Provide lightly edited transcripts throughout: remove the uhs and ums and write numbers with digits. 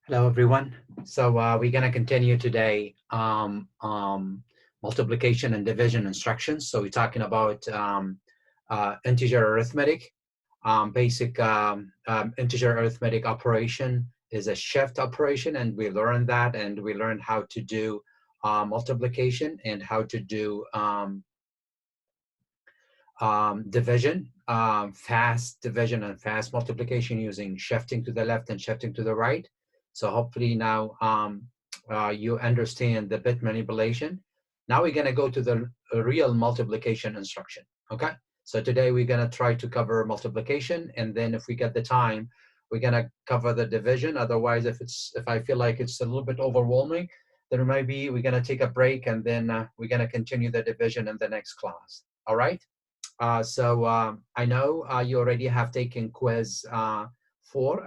Hello, everyone. So we're going to continue today multiplication and division instructions. So we're talking about integer arithmetic. Basic integer arithmetic operation is a shift operation, and we learned that, and we learned how to do multiplication and how to do division, fast division and fast multiplication using shifting to the left and shifting to the right. So hopefully now you understand the bit manipulation. Now we're going to go to the real multiplication instruction. Okay. So today we're going to try to cover multiplication, and then if we get the time, we're going to cover the division. Otherwise, if I feel like it's a little bit overwhelming, then maybe we're going to take a break, and then we're going to continue the division in the next class. All right. I know you already have taken quiz 4,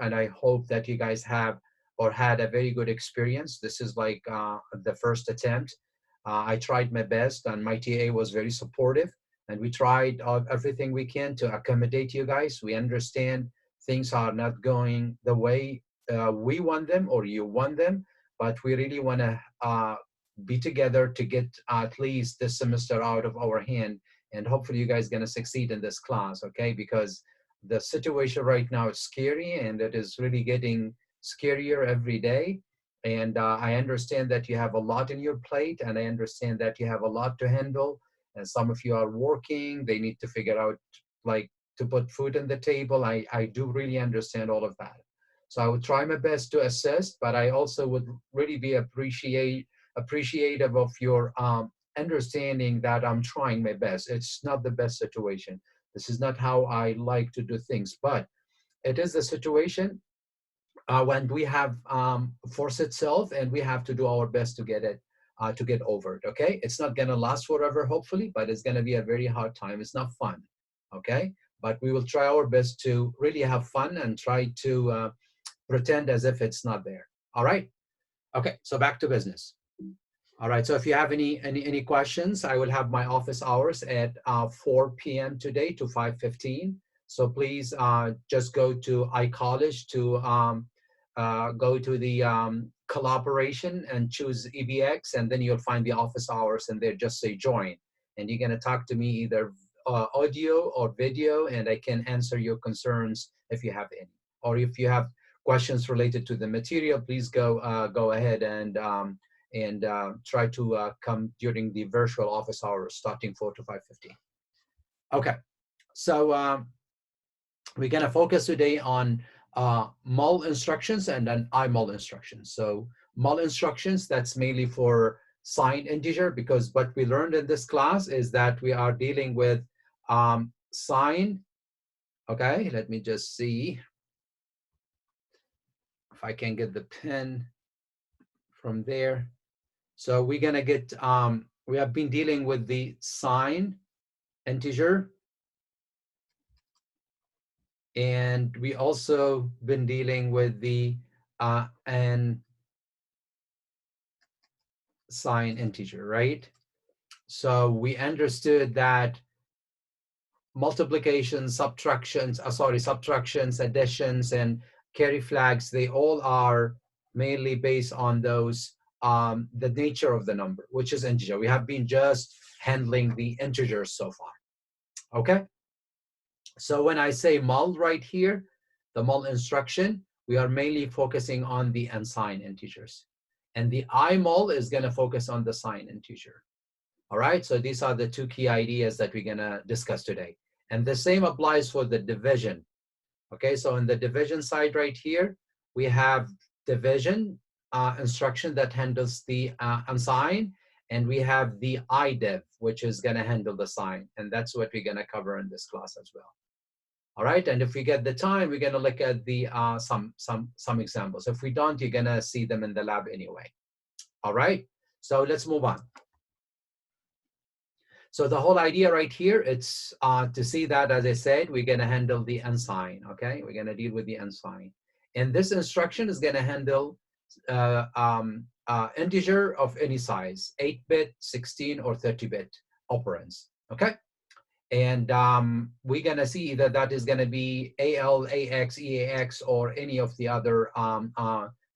and I hope that you guys have or had a very good experience. This is like the first attempt. I tried my best, and my TA was very supportive, and we tried everything we can to accommodate you guys. We understand things are not going the way we want them or you want them, but we really want to be together to get at least this semester out of our hand, and hopefully you guys are going to succeed in this class, okay? Because the situation right now is scary, and it is really getting scarier every day. And I understand that you have a lot in your plate, and I understand that you have a lot to handle, and some of you are working. They need to figure out like to put food on the table. I do really understand all of that. So I would try my best to assist, but I also would really be appreciative of your understanding that I'm trying my best. It's not the best situation. This is not how I like to do things, but it is the situation when we have force itself, and we have to do our best to get over it. Okay, it's not going to last forever, hopefully, but it's going to be a very hard time. It's not fun. Okay, but we will try our best to really have fun and try to pretend as if it's not there. All right. Okay, so back to business. All right, so if you have any questions, I will have my office hours at 4 p.m. today to 5:15. So please just go to iCollege to go to the collaboration and choose EBX, and then you'll find the office hours, and there just say join. And you're gonna talk to me either audio or video, and I can answer your concerns if you have any. Or if you have questions related to the material, please go ahead and try to come during the virtual office hours starting 4 to 5:15. Okay, so we're going to focus today on mul instructions and then imul instructions. So mul instructions, that's mainly for signed integer, because what we learned in this class is that we are dealing with signed. Okay, let me just see if I can get the pen from there. So we're going to get, we have been dealing with the signed integer, and we also been dealing with the unsigned integer, right? So we understood that multiplications, subtractions, additions, and carry flags, they all are mainly based on those the nature of the number, which is integer. We have been just handling the integers so far. Okay, so when I say mul right here, the mul instruction, we are mainly focusing on the unsigned integers, and the imul is going to focus on the signed integer. All right, so these are the two key ideas that we're going to discuss today, and the same applies for the division. Okay, so in the division side right here, we have division instruction that handles the unsigned, and we have the IDIV, which is going to handle the sign, and that's what we're going to cover in this class as well. All right, and if we get the time, we're going to look at the some examples. If we don't, you're going to see them in the lab anyway. All right, so let's move on. So the whole idea right here, it's to see that, as I said, we're going to handle the unsigned. Okay, we're going to deal with the unsigned, and this instruction is going to handle integer of any size, 8-bit, 16, or 30-bit operands. Okay, and we're going to see that that is going to be AL, AX, EAX, or any of the other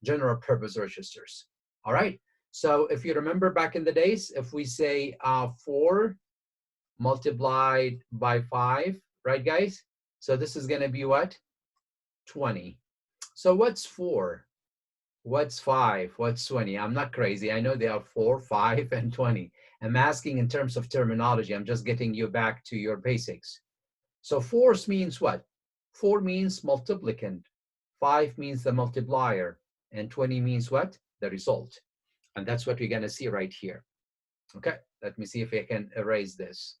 general purpose registers. All right. So if you remember back in the days, if we say 4 multiplied by 5, right, guys? So this is going to be what? 20. So what's 4? What's 5? What's 20? I'm not crazy. I know they are 4, 5, and 20. I'm asking in terms of terminology. I'm just getting you back to your basics. So 4 means what? 4 means multiplicand. 5 means the multiplier. And 20 means what? The result. And that's what we're going to see right here. Okay, let me see if I can erase this.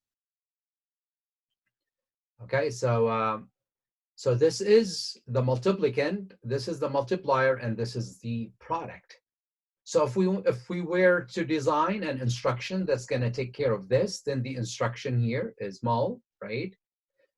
Okay, so so this is the multiplicand, this is the multiplier, and this is the product. So if we were to design an instruction that's going to take care of this, then the instruction here is mul, right?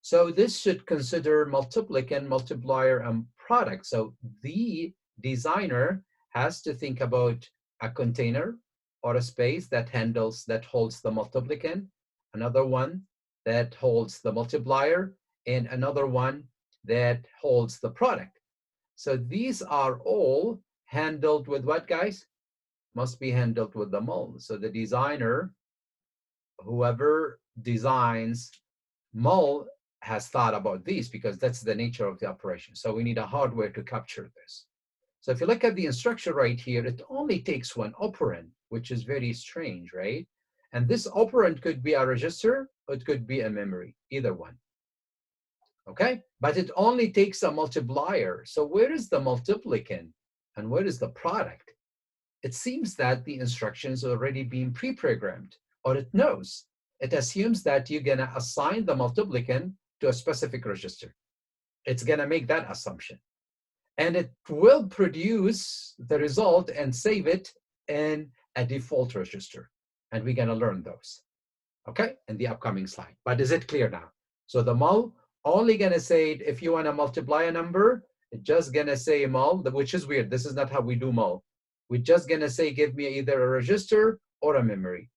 So this should consider multiplicand, multiplier, and product. So the designer has to think about a container or a space that holds the multiplicand, another one that holds the multiplier, and another one that holds the product. So these are all handled with what, guys? Must be handled with the mul. So the designer, whoever designs mul, has thought about these because that's the nature of the operation. So we need a hardware to capture this. So if you look at the instruction right here, it only takes one operand, which is very strange, right? And this operand could be a register, or it could be a memory, either one. Okay, but it only takes a multiplier. So where is the multiplicand and where is the product? It seems that the instruction is already being pre-programmed, or it knows. It assumes that you're gonna assign the multiplicand to a specific register. It's gonna make that assumption. And it will produce the result and save it in a default register. And we're gonna learn those, okay, in the upcoming slide. But is it clear now? So the mul only gonna say, if you wanna multiply a number, it's just gonna say mul, which is weird. This is not how we do mul. We're just gonna say, give me either a register or a memory.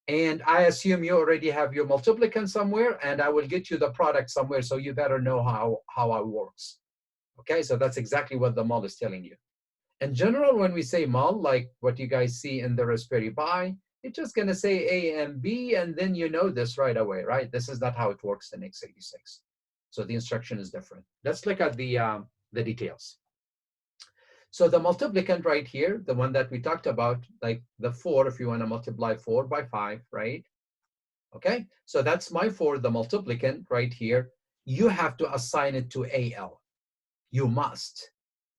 And I assume you already have your multiplicand somewhere, and I will get you the product somewhere, so you better know how it works. Okay, so that's exactly what the mul is telling you. In general, when we say mul, like what you guys see in the Raspberry Pi, it's just gonna say A and B, and then you know this right away, right? This is not how it works in x86. So the instruction is different. Let's look at the details. So the multiplicand right here, the one that we talked about, like the 4, if you want to multiply 4 by 5, right? Okay, so that's my 4, the multiplicand right here. You have to assign it to AL. You must.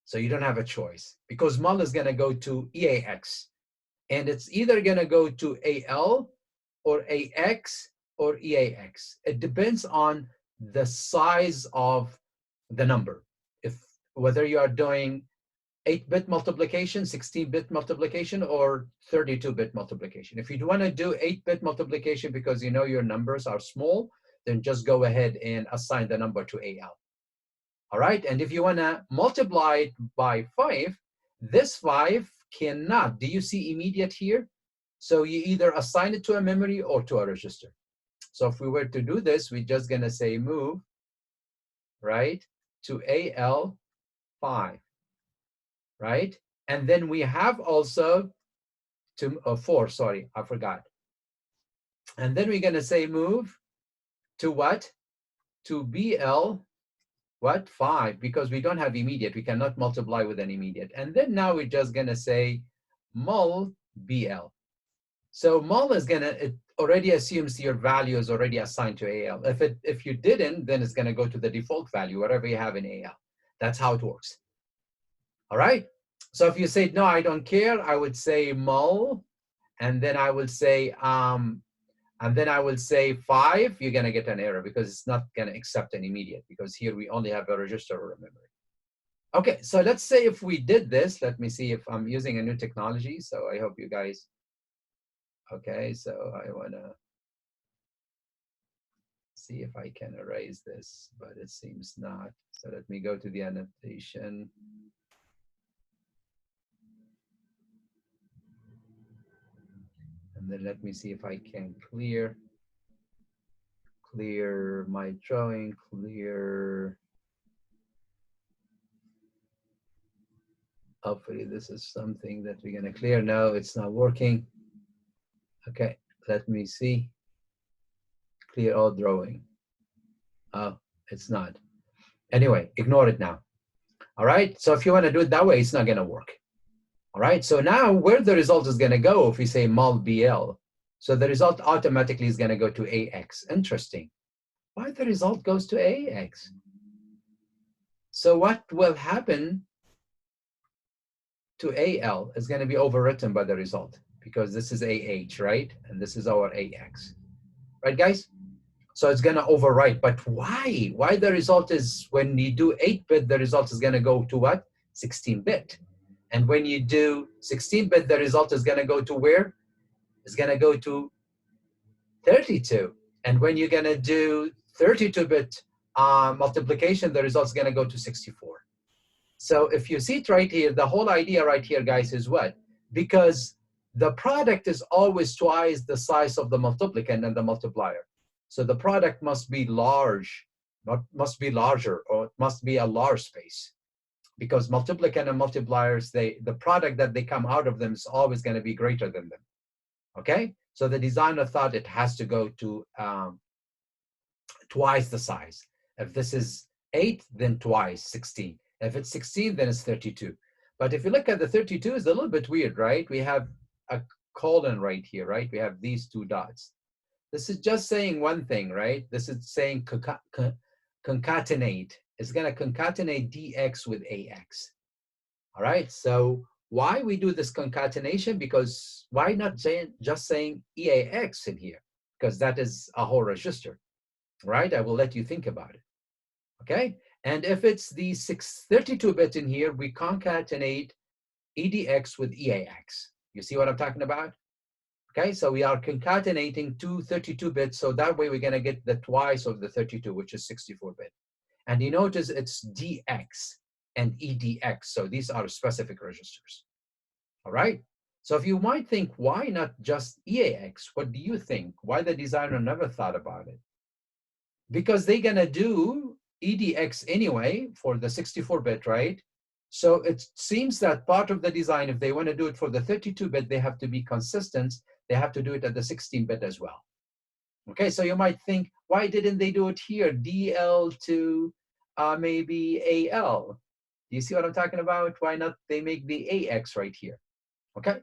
So you don't have a choice, because mul is going to go to EAX. And it's either going to go to AL or AX or EAX. It depends on the size of the number. If whether you are doing 8-bit multiplication, 16-bit multiplication, or 32-bit multiplication. If you want to do 8-bit multiplication because you know your numbers are small, then just go ahead and assign the number to AL. All right, and if you want to multiply it by 5, this 5 cannot. Do you see immediate here? So you either assign it to a memory or to a register. So if we were to do this, we're just going to say move, right, to AL5, right? And then we have also to 4, sorry, I forgot. And then we're going to say move to what? To BL, what? 5, because we don't have immediate. We cannot multiply with an immediate. And then now we're just going to say mul BL. So mul is going to, it already assumes your value is already assigned to AL. If you didn't, then it's going to go to the default value, whatever you have in AL. That's how it works. All right. So if you say, no, I don't care, I would say mul, and then I will say, 5, you're going to get an error because it's not going to accept an immediate, because here we only have a register or a memory. Okay, so let's say if we did this, let me see if I'm using a new technology. So I hope you guys, okay, so I want to see if I can erase this, but it seems not. So let me go to the annotation. And then let me see if I can clear my drawing, clear. Hopefully this is something that we're going to clear. No, it's not working. Okay, let me see. Clear all drawing. Oh, it's not. Anyway, ignore it now. All right, so if you want to do it that way, it's not going to work. All right, so now where the result is going to go if we say mul BL, so the result automatically is going to go to AX. Interesting. Why the result goes to AX? So what will happen to AL is going to be overwritten by the result because this is AH, right? And this is our AX. Right, guys? So it's going to overwrite. But why? Why the result is when you do 8-bit, the result is going to go to what? 16-bit. And when you do 16-bit, the result is going to go to where? It's going to go to 32. And when you're going to do 32-bit multiplication, the result is going to go to 64. So if you see it right here, the whole idea right here, guys, is what? Because the product is always twice the size of the multiplicand and the multiplier. So the product must be large, must be larger, or it must be a large space. Because multiplicand and multipliers, the product that they come out of them is always going to be greater than them. Okay? So the designer thought it has to go to twice the size. If this is 8, then twice, 16. If it's 16, then it's 32. But if you look at the 32, it's a little bit weird, right? We have a colon right here, right? We have these two dots. This is just saying one thing, right? This is saying concatenate. It's going to concatenate dx with ax. All right, so why we do this concatenation? Because why not just saying EAX in here? Because that is a whole register, right? I will let you think about it, okay? And if it's the 32-bit in here, we concatenate EDX with EAX. You see what I'm talking about? Okay, so we are concatenating two 32-bits, so that way we're going to get the twice of the 32, which is 64-bit. And you notice it's DX and EDX, so these are specific registers. All right? So if you might think, why not just EAX? What do you think? Why the designer never thought about it? Because they're going to do EDX anyway for the 64-bit, right? So it seems that part of the design, if they want to do it for the 32-bit, they have to be consistent. They have to do it at the 16-bit as well. Okay, so you might think, why didn't they do it here? DL to maybe AL. Do you see what I'm talking about? Why not they make the AX right here? Okay,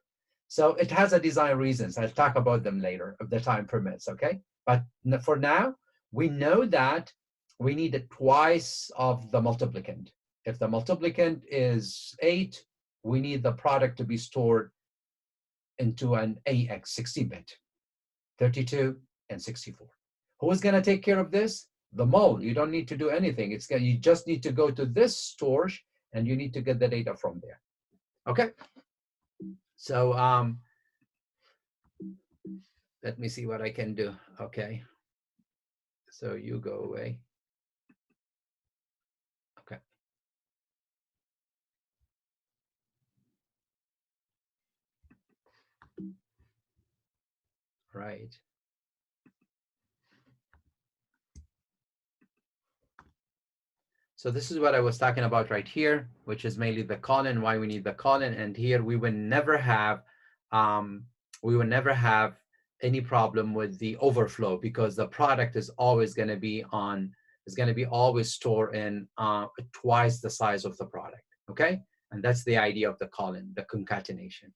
so it has a design reasons. I'll talk about them later if the time permits, okay? But for now, we know that we need it twice of the multiplicand. If the multiplicand is 8, we need the product to be stored into an AX 16-bit, 32 and 64. Who is going to take care of this? The mul. You don't need to do anything. You just need to go to this storage and you need to get the data from there. Okay. So let me see what I can do. Okay. So you go away. Okay. Right. So this is what I was talking about right here, which is mainly the colon, why we need the colon. And here we would never have any problem with the overflow because the product is always going to be always stored in twice the size of the product. Okay, and that's the idea of the colon, the concatenation.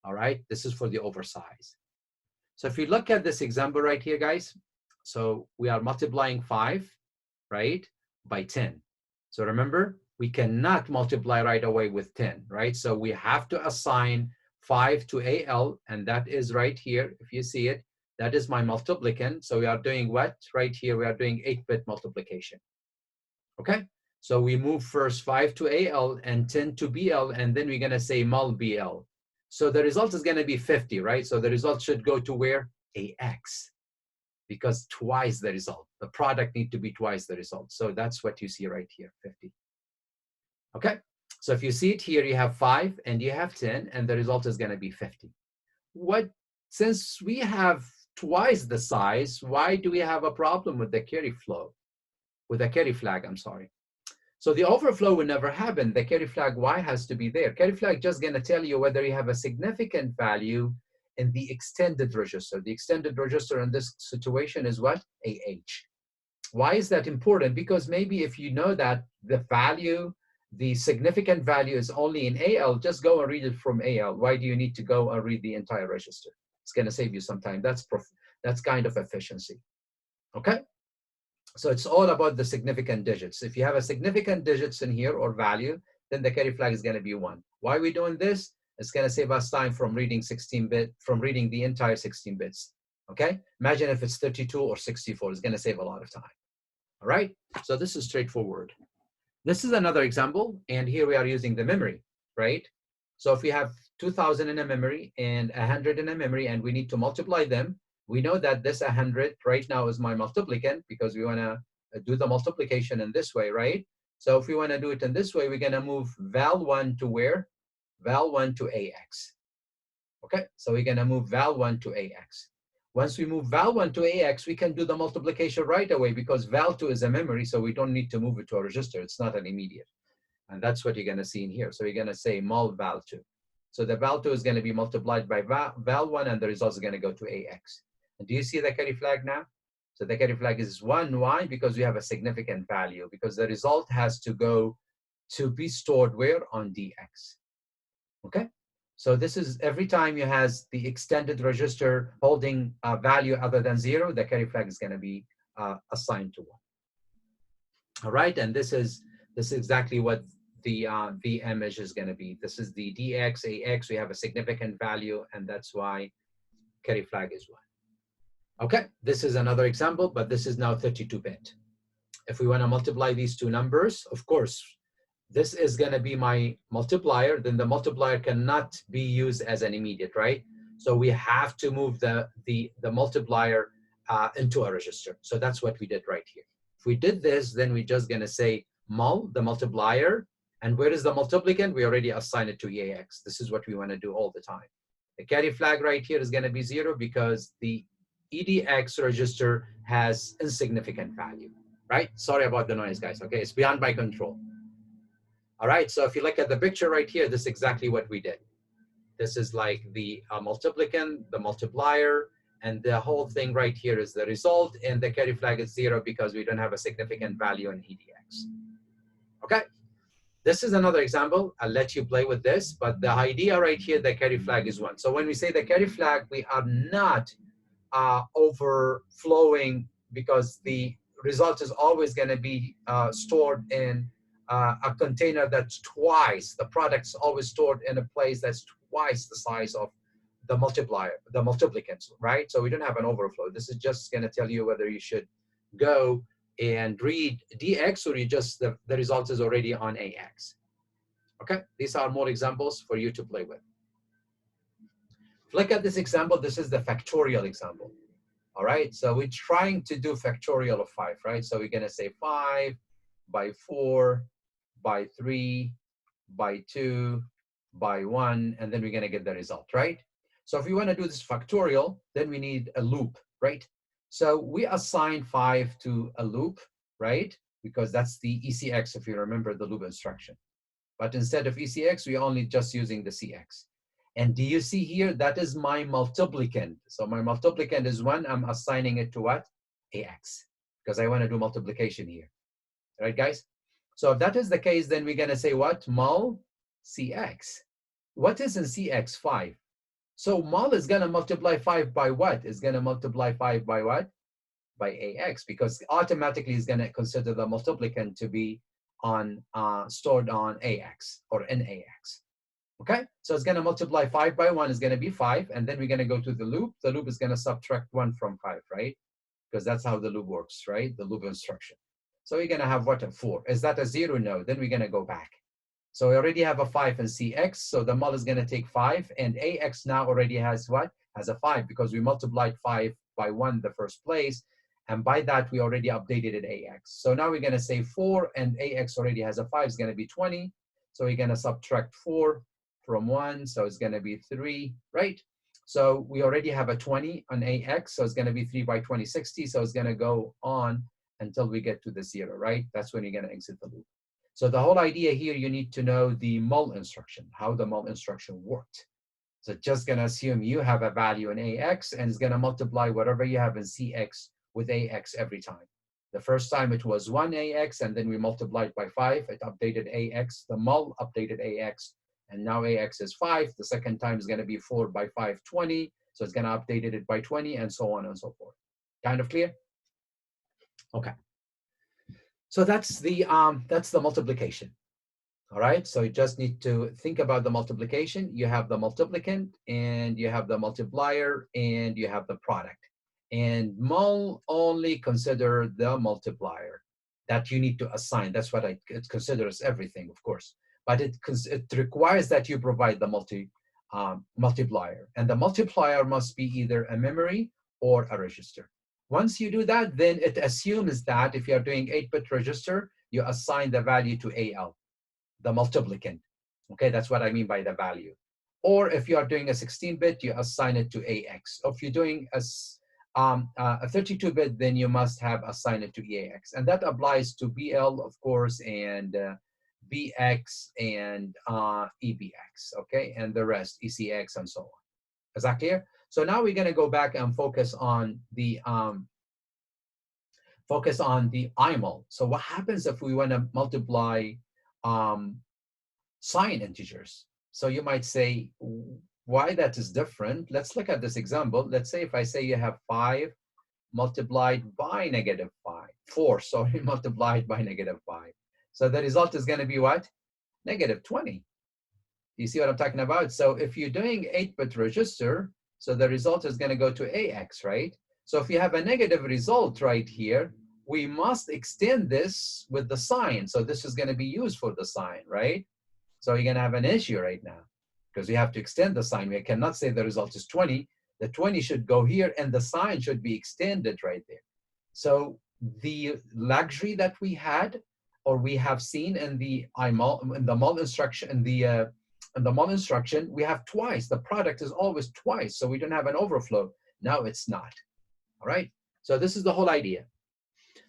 All right, this is for the oversize. So if you look at this example right here, guys, so we are multiplying 5, right, by 10. So remember, we cannot multiply right away with 10, right? So we have to assign 5 to AL, and that is right here. If you see it, that is my multiplicand. So we are doing what? Right here, we are doing 8-bit multiplication. Okay? So we move first 5 to AL and 10 to BL, and then we're going to say mul BL. So the result is going to be 50, right? So the result should go to where? AX. Because twice the result. The product need to be twice the result. So that's what you see right here, 50. Okay, so if you see it here, you have 5 and you have 10, and the result is going to be 50. Since we have twice the size, why do we have a problem with the carry flow? With the carry flag, I'm sorry. So the overflow will never happen. The carry flag Y has to be there. Carry flag just going to tell you whether you have a significant value in the extended register. The extended register in this situation is what? AH. Why is that important? Because maybe if you know that the value, the significant value is only in AL, just go and read it from AL. Why do you need to go and read the entire register? It's going to save you some time. That's kind of efficiency. Okay? So it's all about the significant digits. If you have a significant digits in here or value, then the carry flag is going to be 1. Why are we doing this? It's going to save us time from reading reading the entire 16 bits. Okay? Imagine if it's 32 or 64. It's going to save a lot of time. All right? So this is straightforward. This is another example, and here we are using the memory, right? So if we have 2,000 in a memory and 100 in a memory, and we need to multiply them, we know that this 100 right now is my multiplicand because we want to do the multiplication in this way, right? So if we want to do it in this way, we're going to move val1 to where? Val1 to AX. Okay, so we're going to move val1 to AX. Once we move val1 to AX, we can do the multiplication right away because val2 is a memory, so we don't need to move it to a register. It's not an immediate. And that's what you're going to see in here. So you're going to say mul val2. So the val2 is going to be multiplied by val1, and the result is going to go to AX. And do you see the carry flag now? So the carry flag is 1. Why? Because we have a significant value, because the result has to go to be stored where? On DX. Okay? So this is every time you has the extended register holding a value other than 0, the carry flag is going to be assigned to 1. All right, and this is exactly what the image is going to be. This is the DX, AX. We have a significant value, and that's why carry flag is 1. Okay, this is another example, but this is now 32-bit. If we want to multiply these two numbers, of course, this is going to be my multiplier. Then the multiplier cannot be used as an immediate, right? So we have to move the multiplier into a register. So that's what we did right here. If we did this, then we're just going to say mul, the multiplier. And where is the multiplicand? We already assigned it to EAX. This is what we want to do all the time. The carry flag right here is going to be 0 because the EDX register has insignificant value, right? Sorry about the noise, guys. Okay, it's beyond my control. All right, so if you look at the picture right here, this is exactly what we did. This is like the multiplicand, the multiplier, and the whole thing right here is the result, and the carry flag is 0 because we don't have a significant value in EDX. Okay, this is another example. I'll let you play with this, but the idea right here, the carry flag is 1. So when we say the carry flag, we are not overflowing because the result is always going to be stored in a container that's twice, the product's always stored in a place that's twice the size of the multiplier, the multiplicand, right? So we don't have an overflow. This is just going to tell you whether you should go and read DX or you just, the result is already on AX. Okay, these are more examples for you to play with. Look at this example. This is the factorial example. All right, so we're trying to do factorial of 5, right? So we're going to say 5 by 4 by 3 by 2 by 1, and then we're going to get the result, right? So if we want to do this factorial, then we need a loop, right? So we assign 5 to a loop, right? Because that's the ECX, if you remember the loop instruction. But instead of ECX, we're only just using the CX. And do you see here, that is my multiplicand. So my multiplicand is 1. I'm assigning it to what? AX, because I want to do multiplication here. All right, guys? So if that is the case, then we're going to say what? Mul CX. What is in CX? 5. So mul is going to multiply 5 by what? It's going to multiply 5 by what? By AX, because automatically it's going to consider the multiplicand to be on stored on AX or in AX. Okay, so it's going to multiply 5 by 1 is going to be 5, and then we're going to go to the loop. The loop is going to subtract 1 from 5, right? Because that's how the loop works, right? The loop instruction. So we're going to have what? A 4. Is that a 0? No. Then we're going to go back. So we already have a 5 in CX, so the mul is going to take 5, and AX now already has what? Has a 5, because we multiplied 5 by 1 the first place, and by that we already updated it AX. So now we're going to say 4, and AX already has a 5, it's going to be 20. So we're going to subtract 4 from 1, so it's going to be 3, right? So we already have a 20 on AX, so it's going to be 3 by 20, 60. So it's going to go on until we get to the 0, right? That's when you're going to exit the loop. So the whole idea here, you need to know the mul instruction, how the mul instruction worked. So it's just going to assume you have a value in AX, and it's going to multiply whatever you have in CX with AX every time. The first time it was 1 AX, and then we multiplied by 5. It updated AX. The mul updated AX, and now AX is 5. The second time is going to be 4 by 5, 20. So it's going to update it by 20, and so on and so forth. Kind of clear? Okay. So that's the multiplication. All right, so you just need to think about the multiplication. You have the multiplicand, and you have the multiplier, and you have the product. And mul only consider the multiplier that you need to assign. That's what it considers everything, of course. But it requires that you provide the multiplier. And the multiplier must be either a memory or a register. Once you do that, then it assumes that if you're doing 8-bit register, you assign the value to AL. The multiplicand. Okay, that's what I mean by the value. Or if you are doing a 16-bit, you assign it to AX. If you're doing a 32-bit, then you must have assigned it to EAX. And that applies to BL, of course, and BX and EBX, okay, and the rest, ECX and so on. Is that clear? So now we're going to go back and focus on the IMUL. So what happens if we want to multiply sign integers? So you might say, why that is different? Let's look at this example. Let's say if I say you have 5 multiplied by negative 5, 4, sorry, multiplied by negative 5. So the result is going to be what? Negative 20. You see what I'm talking about? So if you're doing 8-bit register, so the result is going to go to AX, right? So if you have a negative result right here, we must extend this with the sign. So this is going to be used for the sign, right? So you're going to have an issue right now because we have to extend the sign. We cannot say the result is 20. The 20 should go here, and the sign should be extended right there. So the luxury that we had, or we have seen in the mul instruction, in the mul instruction, we have twice. The product is always twice, so we don't have an overflow. Now it's not. All right. So this is the whole idea.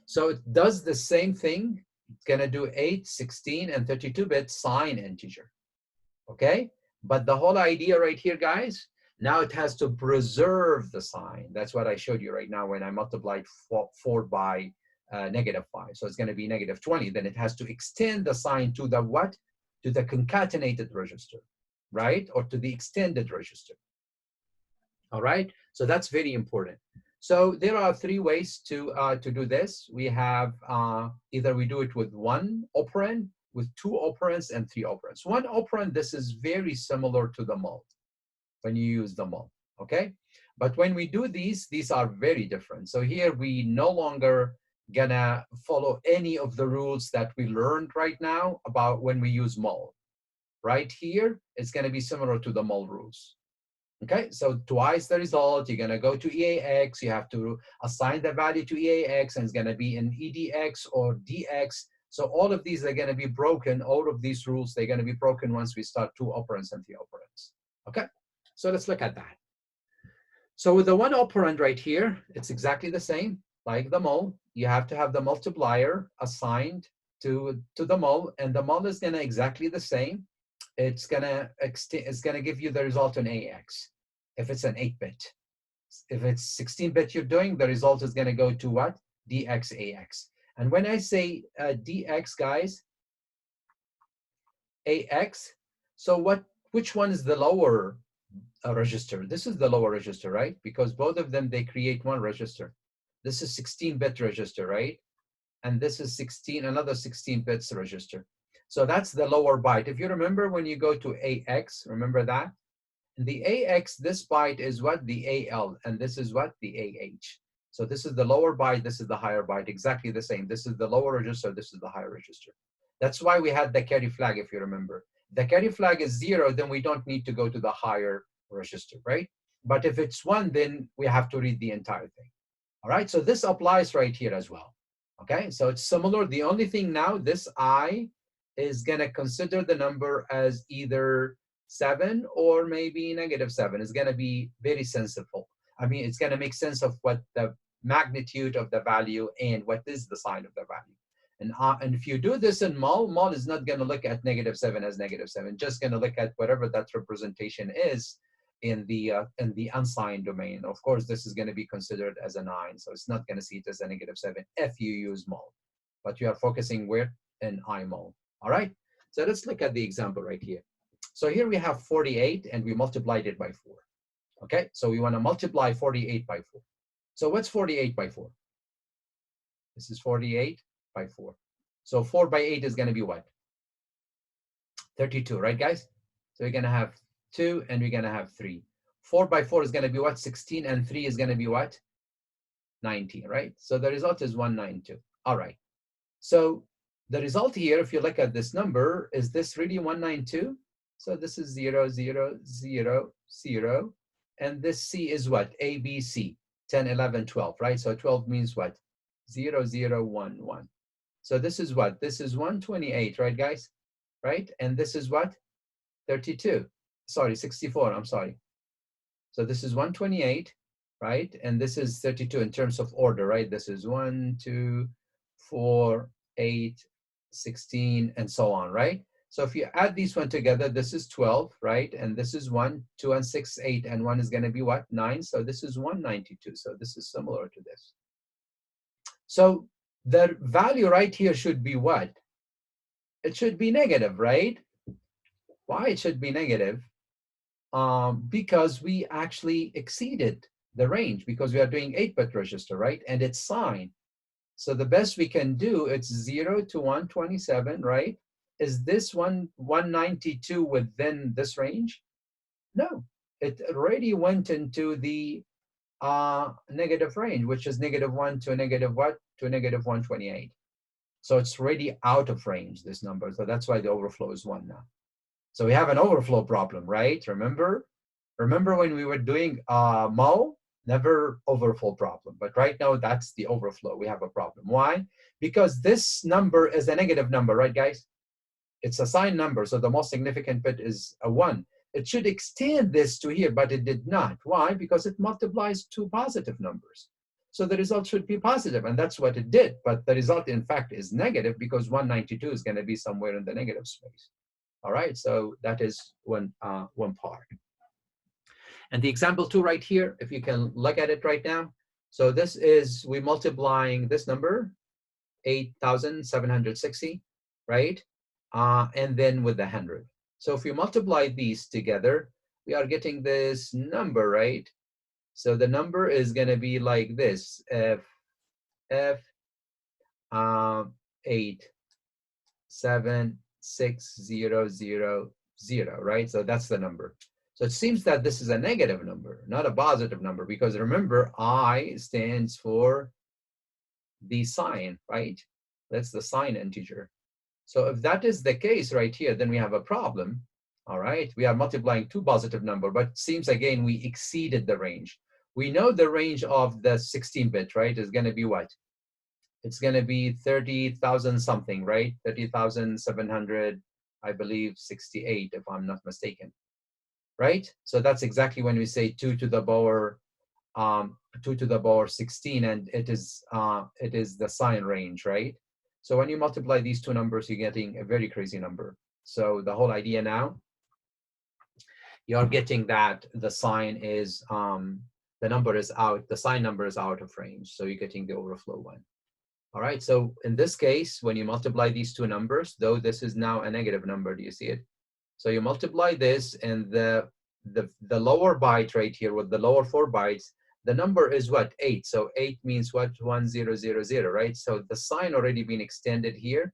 So it does the same thing. It's going to do 8, 16, and 32-bit sign integer. Okay? But the whole idea right here, guys, now it has to preserve the sign. That's what I showed you right now when I multiplied 4 by negative 5. So it's going to be negative 20. Then it has to extend the sign to the what? To the concatenated register, right? Or to the extended register. All right? So that's very important. So there are 3 ways to do this. We have either we do it with 1 operand, with 2 operands, and 3 operands. 1 operand, this is very similar to the mul when you use the mul, okay? But when we do these are very different. So here we no longer gonna follow any of the rules that we learned right now about when we use mul. Right here, it's gonna be similar to the mul rules. Okay, so twice the result, you're gonna go to EAX, you have to assign the value to EAX, and it's gonna be in EDX or DX. So all of these are gonna be broken, all of these rules, they're gonna be broken once we start 2 operands and 3 operands. Okay, so let's look at that. So with the 1 operand right here, it's exactly the same, like the mul. You have to have the multiplier assigned to the mul, and the mul is gonna exactly the same. It's gonna give you the result in AX if it's an 8-bit. If it's 16-bit you're doing, the result is gonna go to what? DX AX. And when I say DX, guys, AX, so which one is the lower register? This is the lower register, right? Because both of them, they create 1 register. This is 16-bit register, right? And this is another 16 bits register. So that's the lower byte. If you remember when you go to AX, remember that? In the AX, this byte is what? The AL, and this is what? The AH. So this is the lower byte, this is the higher byte, exactly the same. This is the lower register, this is the higher register. That's why we had the carry flag, if you remember. The carry flag is 0, then we don't need to go to the higher register, right? But if it's 1, then we have to read the entire thing. All right, so this applies right here as well. Okay, so it's similar. The only thing now, this I is going to consider the number as either 7 or maybe -7. It's going to be very sensible. I mean, it's going to make sense of what the magnitude of the value and what is the sign of the value. And if you do this in mul is not going to look at -7 as -7, just going to look at whatever that representation is in the unsigned domain. Of course, this is going to be considered as a 9, so it's not going to see it as a -7 if you use mul. But you are focusing where? In imul. All right? So let's look at the example right here. So here we have 48, and we multiplied it by 4. Okay? So we want to multiply 48 by 4. So what's 48 by 4? This is 48 by 4. So 4 by 8 is going to be what? 32, right, guys? So we're going to have 2, and we're going to have 3. 4 by 4 is going to be what? 16, and 3 is going to be what? 19, right? So the result is 192. All right. So the result here, if you look at this number, is this really 192? So this is 0, 0, 0, 0. And this C is what? A, B, C. 10, 11, 12, right? So 12 means what? 0, 0, 1, 1. So this is what? This is 128, right, guys? Right? And this is what? 32. Sorry, 64, I'm sorry. So this is 128, right? And this is 32 in terms of order, right? This is 1, 2, 4, 8, 16, and so on, right? So if you add these one together, this is 12, right? And this is 1, 2, and 6, 8, and 1 is going to be what? 9. So this is 192. So this is similar to this. So the value right here should be what? It should be negative, right? Why it should be negative? Because we actually exceeded the range because we are doing 8-bit register, right? And it's signed. So the best we can do, it's 0 to 127, right? Is this 192 within this range? No, it already went into the negative range, which is -1 to a negative what? To a negative 128. So it's already out of range, this number. So that's why the overflow is 1 now. So we have an overflow problem, right? Remember when we were doing mul? Never overflow problem. But right now, that's the overflow. We have a problem. Why? Because this number is a negative number, right, guys? It's a signed number, so the most significant bit is a 1. It should extend this to here, but it did not. Why? Because it multiplies two positive numbers. So the result should be positive, and that's what it did. But the result, in fact, is negative because 192 is going to be somewhere in the negative space. All right, so that is one part. And the example 2 right here, if you can look at it right now. So this is, we're multiplying this number, 8,760, right? And then with the 100. So if you multiply these together, we are getting this number, right? So the number is going to be like this, F 8, 7, 6, 0, 0, 0, right? So that's the number. So it seems that this is a negative number, not a positive number, because remember, I stands for the sign, right? That's the sign integer. So if that is the case right here, then we have a problem, all right? We are multiplying two positive numbers, but it seems, again, we exceeded the range. We know the range of the 16-bit, right, is going to be what? It's going to be 30,000 something, right? 30,700, I believe, 68, if I'm not mistaken, right? So that's exactly when we say 2 to the power 16, and it is the sign range, right? So when you multiply these two numbers, you're getting a very crazy number. So the whole idea now, you're getting that the sign is the number is out, the sign number is out of range. So you're getting the overflow one. All right, so in this case, when you multiply these two numbers, though this is now a negative number, do you see it? So you multiply this, and the lower byte right here with the lower 4 bytes, the number is what? 8. So 8 means what? 1000, right? So the sign already been extended here,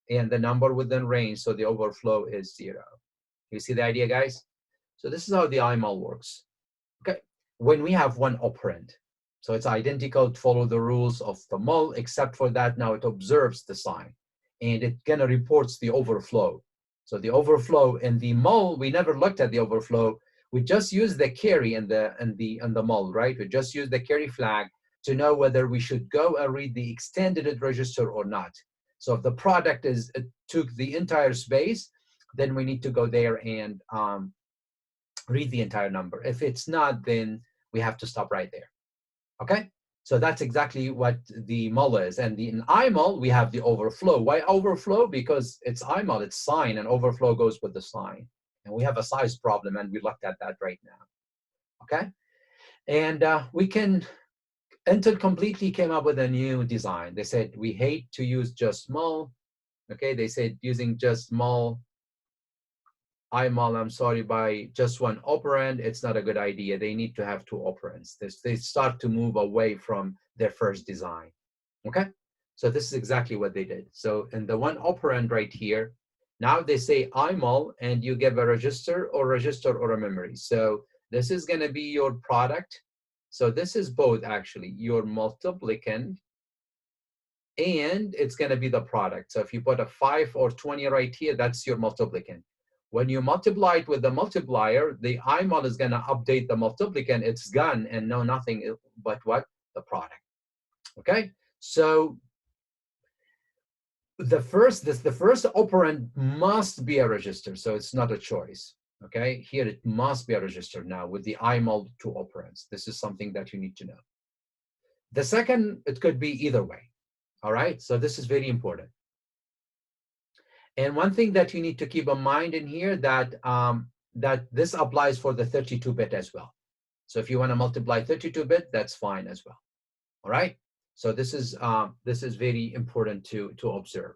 and the number within range, so the overflow is 0. You see the idea, guys? So this is how the imul works. Okay, when we have one operand, so it's identical to follow the rules of the mul, except for that now it observes the sign, and it kind of reports the overflow. So the overflow in the mul, we never looked at the overflow. We just use the carry in the mul, right? We just use the carry flag to know whether we should go and read the extended register or not. So if the product took the entire space, then we need to go there and read the entire number. If it's not, then we have to stop right there. Okay? So that's exactly what the mul is. And in imul, we have the overflow. Why overflow? Because it's imul, it's sign, and overflow goes with the sign. And we have a size problem, and we looked at that right now. Okay? And Intel completely came up with a new design. They said, we hate to use just mul. Okay, they said using just mul, imul, I'm sorry, by just one operand, it's not a good idea. They need to have two operands. They start to move away from their first design. Okay, so this is exactly what they did. So in the one operand right here, now they say imul, and you give a register or a memory. So this is going to be your product. So this is both actually your multiplicand, and it's going to be the product. So if you put a 5 or 20 right here, that's your multiplicand. When you multiply it with the multiplier, the imul is going to update the multiplicand. It's gone and no nothing but what? The product. Okay? So the first operand must be a register. So it's not a choice. Okay? Here it must be a register now with the imul two operands. This is something that you need to know. The second, it could be either way. All right? So this is very important. And one thing that you need to keep in mind in here that that this applies for the 32-bit as well. So if you want to multiply 32-bit, that's fine as well. All right. So this is very important to observe.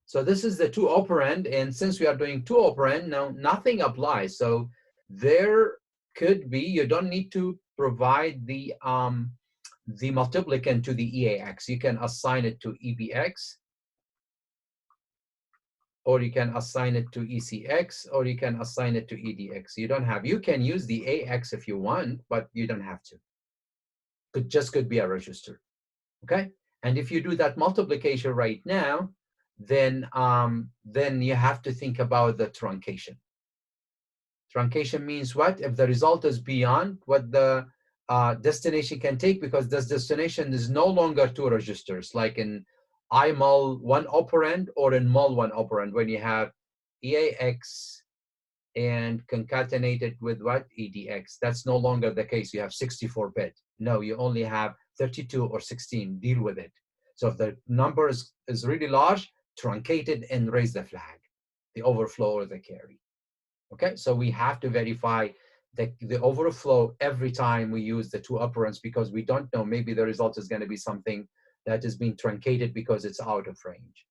So this is the two operand, and since we are doing two operand, now nothing applies. So there could be, you don't need to provide the multiplicand to the EAX. You can assign it to EBX, or you can assign it to ECX, or you can assign it to EDX. You don't have, you can use the AX if you want, but you don't have to. It just could be a register, okay? And if you do that multiplication right now, then you have to think about the truncation. Truncation means what? If the result is beyond what the destination can take, because this destination is no longer two registers, like in imul one operand or in mul one operand, when you have EAX and concatenated with what? EDX. That's no longer the case. You have 64-bit. No, you only have 32 or 16. Deal with it. So if the number is really large, truncate it and raise the flag, the overflow or the carry. Okay, so we have to verify the overflow every time we use the two operands, because we don't know, maybe the result is going to be something that is being truncated because it's out of range.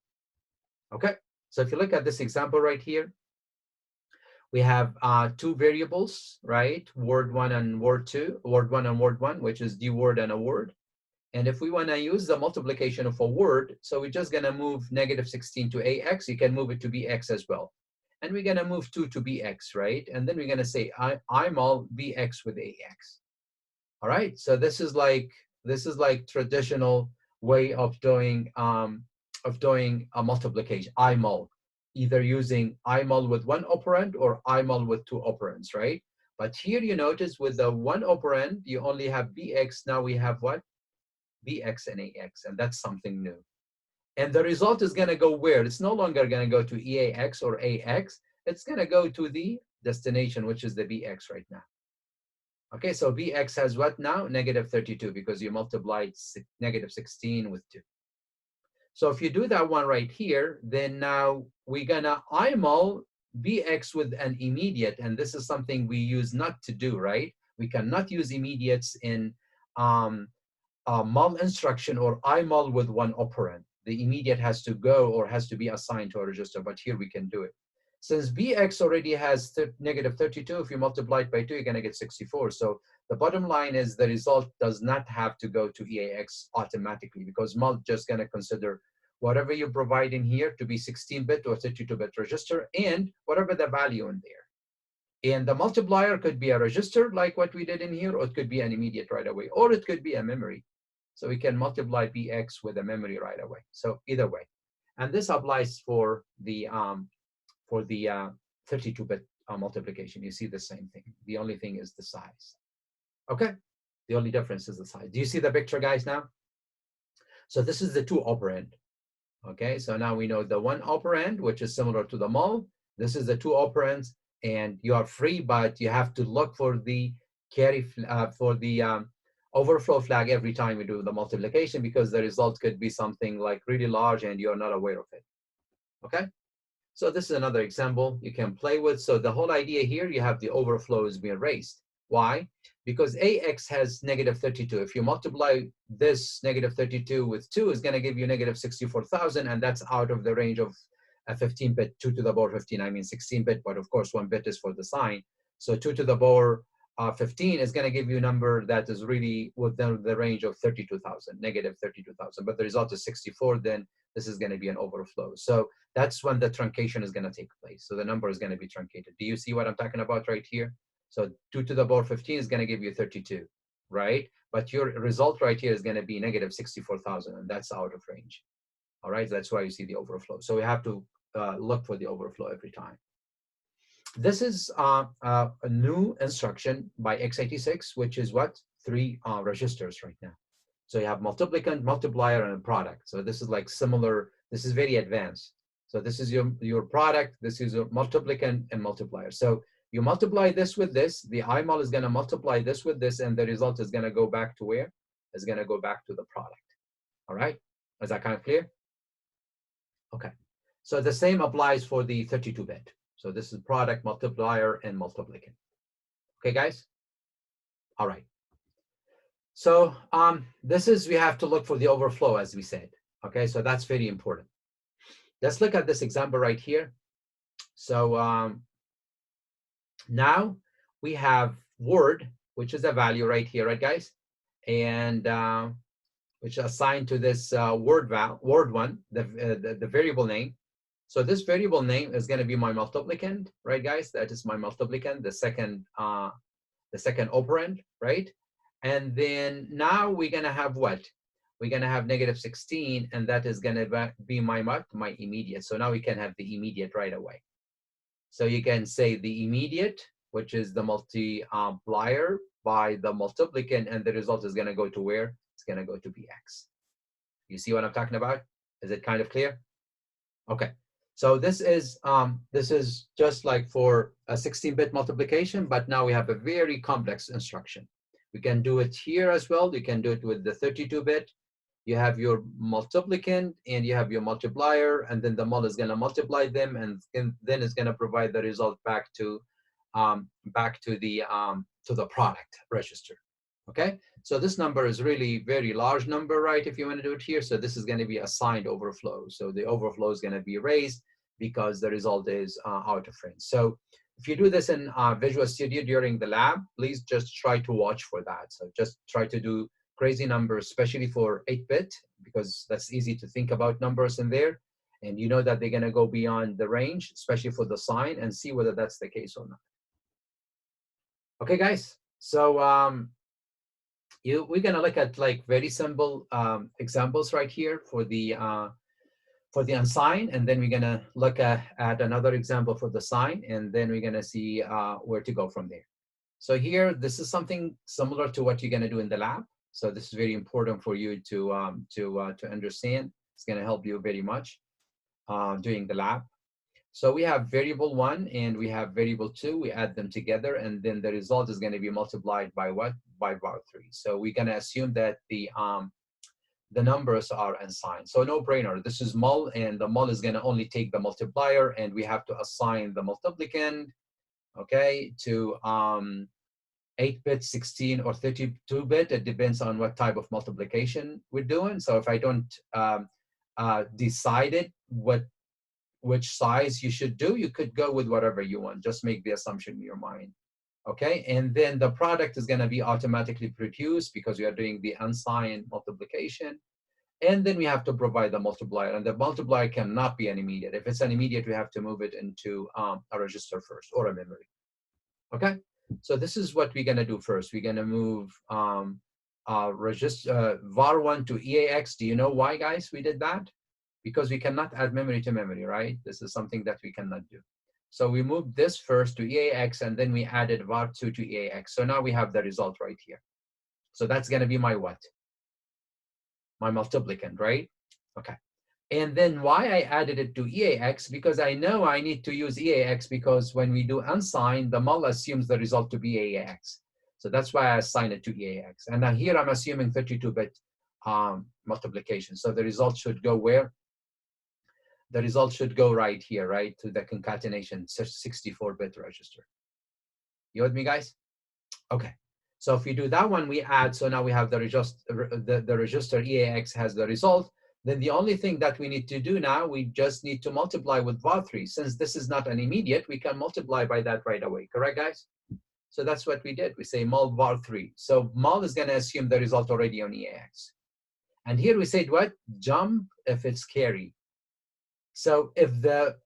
Okay, so if you look at this example right here, we have two variables, right? Word 1 and word 2, word 1 and word 1, which is the word and a word. And if we want to use the multiplication of a word, so we're just going to move -16 to AX. You can move it to BX as well. And we're going to move 2 to BX, right? And then we're going to say imul BX with AX. All right, so this is like traditional way of doing a multiplication, imul, either using imul with one operand or imul with two operands, right? But here you notice with the one operand, you only have BX. Now we have what? BX and AX, and that's something new. And the result is going to go where? It's no longer going to go to EAX or AX. It's going to go to the destination, which is the BX right now. Okay, so BX has what now? -32, because you multiplied -16 with 2. So if you do that one right here, then now we're going to imul BX with an immediate, and this is something we use not to do, right? We cannot use immediates in mul instruction or imul with one operand. The immediate has to go or has to be assigned to a register, but here we can do it. Since BX already has -32, if you multiply it by 2, you're going to get 64. So the bottom line is the result does not have to go to EAX automatically, because mul just going to consider whatever you provide in here to be 16-bit or 32-bit register and whatever the value in there. And the multiplier could be a register like what we did in here, or it could be an immediate right away, or it could be a memory. So we can multiply BX with a memory right away. So either way. And this applies for the 32-bit multiplication. You see the same thing. The only thing is the size. Okay? The only difference is the size. Do you see the picture, guys, now? So this is the two operand. Okay? So now we know the one operand, which is similar to the mul. This is the two operands, and you are free, but you have to look for the carry, for the overflow flag every time we do the multiplication, because the result could be something like really large and you're not aware of it. Okay? So this is another example you can play with. So the whole idea here, you have the overflows being raised. Why? Because AX has -32. If you multiply this -32 with 2, is going to give you -64,000, and that's out of the range of a 15-bit, 2 to the power 15. I mean 16-bit, but of course 1 bit is for the sign. So 2 to the power 15 is going to give you a number that is really within the range of 32,000, -32,000. But the result is 64, then this is going to be an overflow. So that's when the truncation is going to take place. So the number is going to be truncated. Do you see what I'm talking about right here? So 2 to the power 15 is going to give you 32, right? But your result right here is going to be -64,000, and that's out of range. All right, that's why you see the overflow. So we have to look for the overflow every time. This is a new instruction by x86, which is what? 3 registers right now. So you have multiplicand, multiplier, and a product. So this is like similar. This is very advanced. So this is your product. This is your multiplicand and multiplier. So you multiply this with this. The IMUL is going to multiply this with this, and the result is going to go back to where? It's going to go back to the product. All right? Is that kind of clear? Okay. So the same applies for the 32-bit. So this is product, multiplier, and multiplicand. Okay, guys? All right. So this is, we have to look for the overflow, as we said. Okay, so that's very important. Let's look at this example right here. So now we have word, which is a value right here, right, guys? And which is assigned to this word one, the variable name. So this variable name is going to be my multiplicand, right, guys? That is my multiplicand, the second operand, right? And then now we're going to have what? We're going to have -16, and that is going to be my immediate. So now we can have the immediate right away. So you can say the immediate, which is the multiplier by the multiplicand, and the result is going to go to where? It's going to go to bx. You see what I'm talking about? Is it kind of clear? Okay. So this is just like for a 16-bit multiplication, but now we have a very complex instruction. We can do it here as well. You can do it with the 32-bit. You have your multiplicand and you have your multiplier, and then the mul is going to multiply them, and then it's going to provide the result back to the product register. Okay, so this number is really very large number, right? If you want to do it here, so this is going to be a signed overflow. So the overflow is going to be raised because the result is out of range. So if you do this in Visual Studio during the lab, please just try to watch for that. So just try to do crazy numbers, especially for 8-bit, because that's easy to think about numbers in there. And you know that they're going to go beyond the range, especially for the sign, and see whether that's the case or not. Okay, guys. So we're going to look at like very simple examples right here for the unsigned, and then we're going to look at another example for the sign, and then we're going to see where to go from there. So here, this is something similar to what you're going to do in the lab. So this is very important for you to understand. It's going to help you very much doing the lab. So we have variable 1 and we have variable 2. We add them together, and then the result is going to be multiplied by what? By var 3. So we're going to assume that the numbers are unsigned. So no brainer. This is mul, and the mul is going to only take the multiplier, and we have to assign the multiplicand, okay, to 8-bit, 16, or 32-bit. It depends on what type of multiplication we're doing. So if I don't decide it, which size you should do, you could go with whatever you want. Just make the assumption in your mind. Okay, and then the product is going to be automatically produced because we are doing the unsigned multiplication. And then we have to provide the multiplier, and the multiplier cannot be an immediate. If it's an immediate, we have to move it into a register first, or a memory. Okay, so this is what we're going to do first. We're going to move var1 to EAX. Do you know why, guys, we did that? Because we cannot add memory to memory, right? This is something that we cannot do. So we moved this first to EAX, and then we added var2 to EAX. So now we have the result right here. So that's going to be my what? My multiplicand, right? Okay. And then why I added it to EAX? Because I know I need to use EAX, because when we do unsigned, the mul assumes the result to be EAX. So that's why I assign it to EAX. And now here I'm assuming 32-bit multiplication. So the result should go where? The result should go right here, right, to the concatenation 64-bit register. You with me, guys? Okay. So if we do that one, we add, so now we have the register EAX has the result. Then the only thing that we need to do now, we just need to multiply with var3. Since this is not an immediate, we can multiply by that right away. Correct, guys? So that's what we did. We say mul var3. So mul is going to assume the result already on EAX. And here we said what? Jump if it's carry. So if the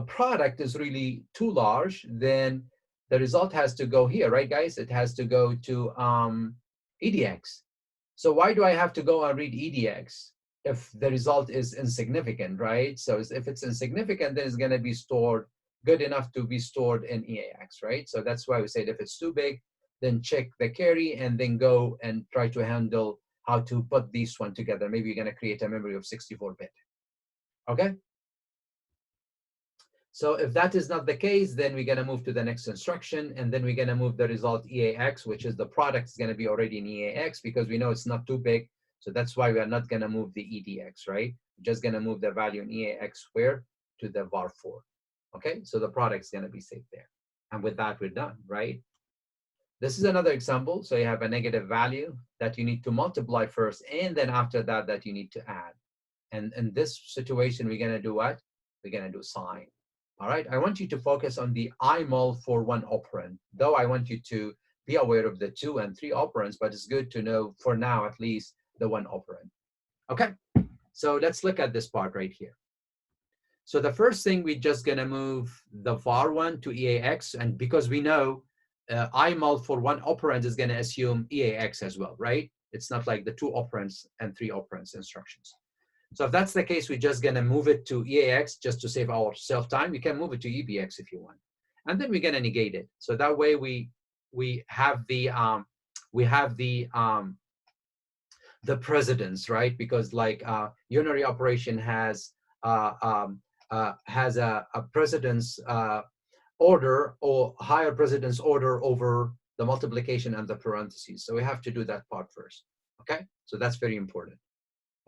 product is really too large, then the result has to go here, right, guys? It has to go to EDX. So why do I have to go and read EDX if the result is insignificant, right? So if it's insignificant, then it's going to be stored good enough to be stored in EAX, right? So that's why we said if it's too big, then check the carry and then go and try to handle how to put these one together. Maybe you're going to create a memory of 64-bit. Okay? So if that is not the case, then we're going to move to the next instruction, and then we're going to move the result EAX, which is the product is going to be already in EAX because we know it's not too big. So that's why we are not going to move the EDX, right? We're just going to move the value in EAX where? To the var4. Okay, so the product is going to be saved there. And with that, we're done, right? This is another example. So you have a negative value that you need to multiply first, and then after that, that you need to add. And in this situation, we're going to do what? We're going to do sign. All right, I want you to focus on the imul for one operand, though I want you to be aware of the 2 and 3 operands, but it's good to know for now, at least the one operand. Okay, so let's look at this part right here. So the first thing, we're just gonna move the var1 to EAX, and because we know imul for one operand is gonna assume EAX as well, right? It's not like the 2 operands and 3 operands instructions. So if that's the case, we're just going to move it to EAX just to save ourselves time. You can move it to EBX if you want, and then we're going to negate it. So that way we have the precedence, right? Because like unary operation has a precedence order or higher precedence order over the multiplication and the parentheses. So we have to do that part first. Okay, so that's very important.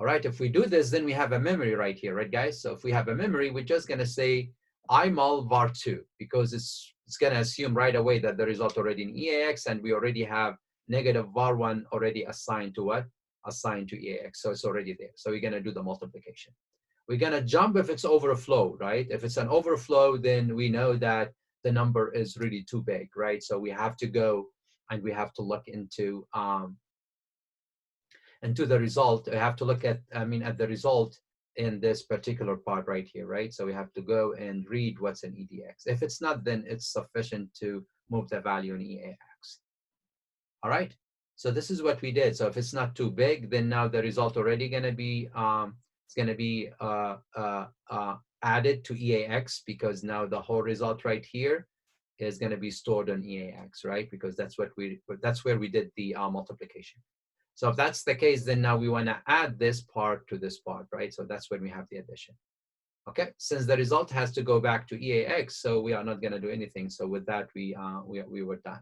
All right, if we do this, then we have a memory right here, right, guys? So if we have a memory, we're just going to say imul var2 because it's going to assume right away that the result already in EAX, and we already have negative var1 already assigned to what? Assigned to EAX, so it's already there. So we're going to do the multiplication. We're going to jump if it's overflow, right? If it's an overflow, then we know that the number is really too big, right? So we have to go and we have to look into the result. We have to look at, at the result in this particular part right here, right? So we have to go and read what's in EDX. If it's not, then it's sufficient to move the value in EAX. All right, so this is what we did. So if it's not too big, then now the result already gonna be, it's gonna be added to EAX because now the whole result right here is gonna be stored on EAX, right? Because that's where we did the multiplication. So if that's the case, then now we want to add this part to this part, right? So that's when we have the addition. Okay, since the result has to go back to EAX, so we are not going to do anything. So with that, we were done.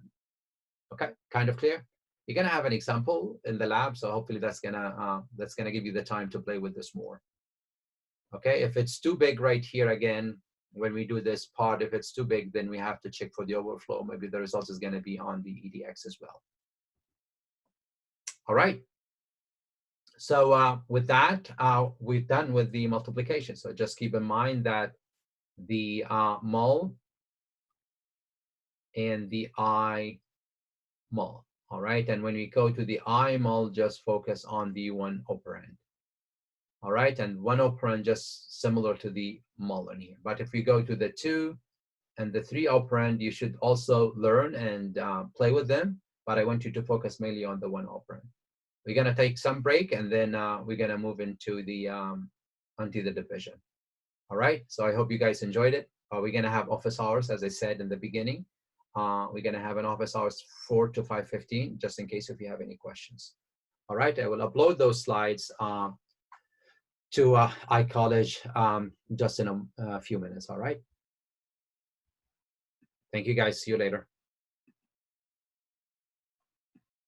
Okay, kind of clear? You're going to have an example in the lab, so hopefully that's gonna give you the time to play with this more. Okay, if it's too big right here again, when we do this part, if it's too big, then we have to check for the overflow. Maybe the result is going to be on the EDX as well. All right, so with that, we're done with the multiplication. So just keep in mind that the mul and the imul. All right, and when we go to the imul, just focus on the one operand. All right, and one operand just similar to the mul in here. But if we go to the 2 and the 3 operand, you should also learn and play with them. But I want you to focus mainly on the one operand. We're gonna take some break, and then we're gonna move into the division. All right. So I hope you guys enjoyed it. We're gonna have office hours, as I said in the beginning. We're gonna have an office hours 4 to 5:15, just in case if you have any questions. All right. I will upload those slides to iCollege just in a few minutes. All right. Thank you, guys. See you later.